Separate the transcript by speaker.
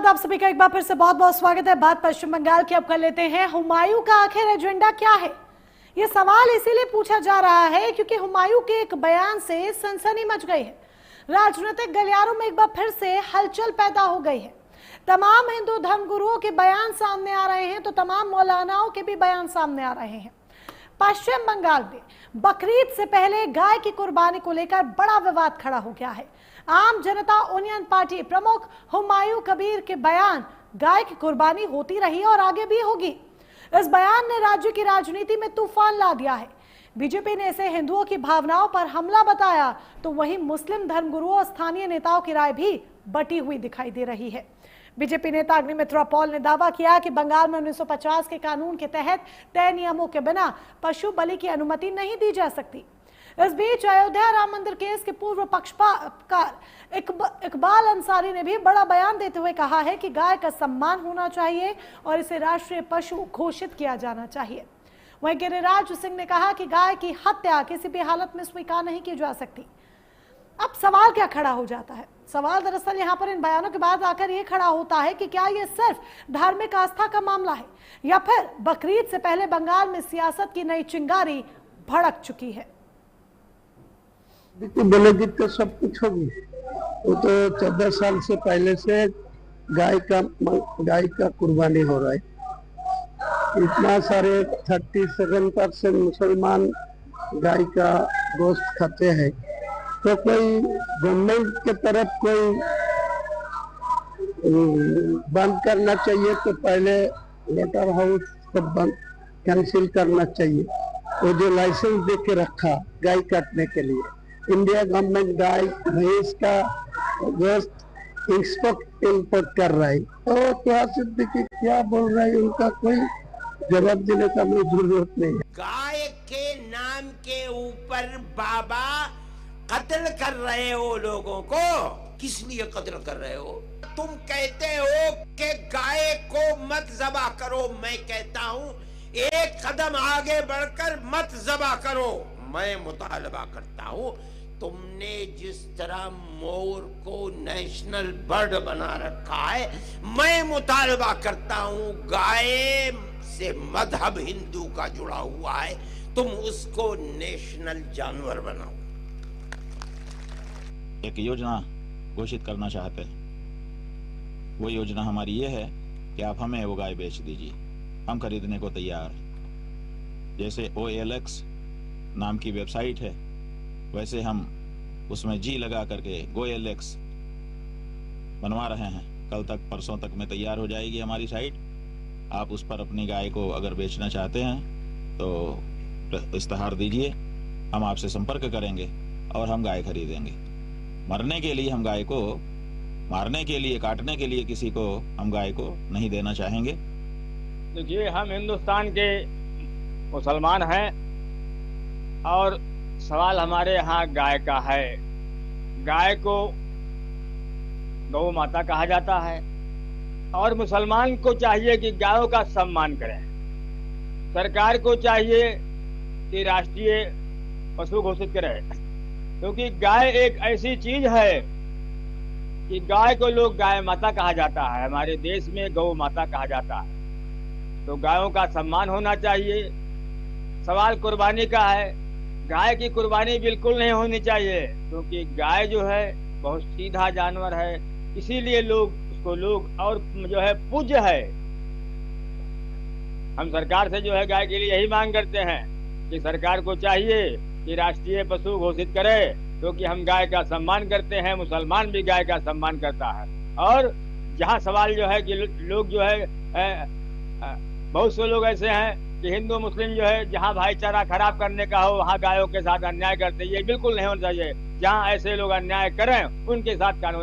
Speaker 1: बाद आप सभी का एक बार फिर से बहुत बहुत स्वागत है। बात पश्चिम बंगाल की अब कर लेते हैं। हुमायूं का आखिर एजेंडा क्या है? ये सवाल इसीलिए पूछा जा रहा है क्योंकि हुमायूं के एक बयान से सनसनी मच गई है। राजनीतिक गलियारों में एक बार फिर से हलचल पैदा हो गई है। तमाम हिंदू धर्मगुरुओं के बयान सामने आ रहे हैं तो तमाम मौलानाओं के भी बयान सामने आ रहे हैं। पश्चिम बंगाल में बकरीद से पहले गाय की कुर्बानी को लेकर बड़ा विवाद खड़ा हो गया है। आम जनता यूनियन पार्टी प्रमुख हुमायूं कबीर के बयान गाय की कुर्बानी होती रही और आगे भी होगी। इस बयान ने राज्य की राजनीति में तूफान ला दिया है। बीजेपी ने इसे हिंदुओं की भावनाओं पर हमला बताया तो वहीं मुस्लिम धर्मगुरुओं और स्थानीय नेताओं की राय भी बटी हुई दिखाई दे रही है। बीजेपी नेता अग्निमित्रा पॉल ने दावा किया कि बंगाल में 1950 के कानून के तहत तय नियमों के बिना पशु बलि की अनुमति नहीं दी जा सकती। इस बीच अयोध्या राम मंदिर केस के पूर्व पक्षकार इकबाल अंसारी ने भी बड़ा बयान देते हुए कहा है कि गाय का सम्मान होना चाहिए और इसे राष्ट्रीय पशु घोषित किया जाना चाहिए। वहीं गिरिराज सिंह ने कहा कि गाय की हत्या किसी भी हालत में स्वीकार नहीं की जा सकती। अब सवाल क्या खड़ा हो जाता है? सवाल दरअसल यहाँ पर इन बयानों के बाद आकर ये खड़ा होता है कि क्या ये सिर्फ धार्मिक आस्था का मामला है या फिर बकरीद से पहले बंगाल में सियासत की नई चिंगारी भड़क चुकी है।
Speaker 2: बोलेगी तो सब कुछ होगी। वो तो 14 साल से पहले से गाय का कुर्बानी हो रहा है। इतना सारे 37% मुसलमान गाय का गोश्त खाते हैं तो कोई गवर्नमेंट के तरफ कोई बंद करना चाहिए तो पहले लेटर हाउस सब बंद कैंसिल करना चाहिए। वो जो लाइसेंस दे के रखा गाय काटने के लिए, इंडिया गवर्नमेंट गाय भैंस का गोश्त एक्सपोर्ट इम्पोर्ट कर रहा है। तो क्या सिद्दीकी क्या बोल रहा है, उनका कोई जवाब देने का मुझे जरूरत नहीं है।
Speaker 3: गाय के नाम के ऊपर बाबा कत्ल कर रहे हो लोगों को, किस लिए कत्ल कर रहे हो? तुम कहते हो कि गाय को मत ज़बा करो, मैं कहता हूँ एक कदम आगे बढ़कर मत ज़बा करो। मैं मुतालबा करता हूँ तुमने जिस तरह मोर को नेशनल बर्ड बना रखा है, मैं मुतालबा करता हूँ गाय से मजहब हिंदू का जुड़ा हुआ है, तुम उसको नेशनल जानवर बनाओ।
Speaker 4: एक योजना घोषित करना चाहते हैं। वो योजना हमारी ये है कि आप हमें वो गाय बेच दीजिए, हम खरीदने को तैयार हैं। जैसे OLX नाम की वेबसाइट है वैसे हम उसमें जी लगा करके GoLX बनवा रहे हैं। कल तक परसों तक में तैयार हो जाएगी हमारी साइट। आप उस पर अपनी गाय को अगर बेचना चाहते हैं तो इस्तेहार दीजिए, हम आपसे संपर्क करेंगे और हम गाय खरीदेंगे। मरने के लिए हम गाय को, मारने के लिए, काटने के लिए किसी को हम गाय को नहीं देना चाहेंगे।
Speaker 5: देखिए, हम हिंदुस्तान के मुसलमान हैं और सवाल हमारे यहाँ गाय का है। गाय को गौ माता कहा जाता है और मुसलमान को चाहिए कि गायों का सम्मान करें। सरकार को चाहिए कि राष्ट्रीय पशु घोषित करें, क्योंकि गाय एक ऐसी चीज है कि गाय को लोग गाय माता कहा जाता है। हमारे देश में गौ माता कहा जाता है, तो गायों का सम्मान होना चाहिए। सवाल कुर्बानी का है, गाय की कुर्बानी बिल्कुल नहीं होनी चाहिए, क्योंकि गाय जो है बहुत सीधा जानवर है, इसीलिए लोग और जो है पूज्य है। हम सरकार से जो है गाय के लिए यही मांग करते हैं कि सरकार को चाहिए कि राष्ट्रीय पशु घोषित करे, क्योंकि हम गाय का सम्मान करते हैं, मुसलमान भी गाय का सम्मान करता है। और जहाँ सवाल जो है कि लोग जो है बहुत से लोग ऐसे हैं कि हिंदू मुस्लिम जो है जहाँ भाईचारा खराब करने का हो वहाँ गायों के साथ अन्याय करते हैं। ये बिल्कुल नहीं होना चाहिए। जहाँ ऐसे लोग अन्याय करें उनके साथ कानून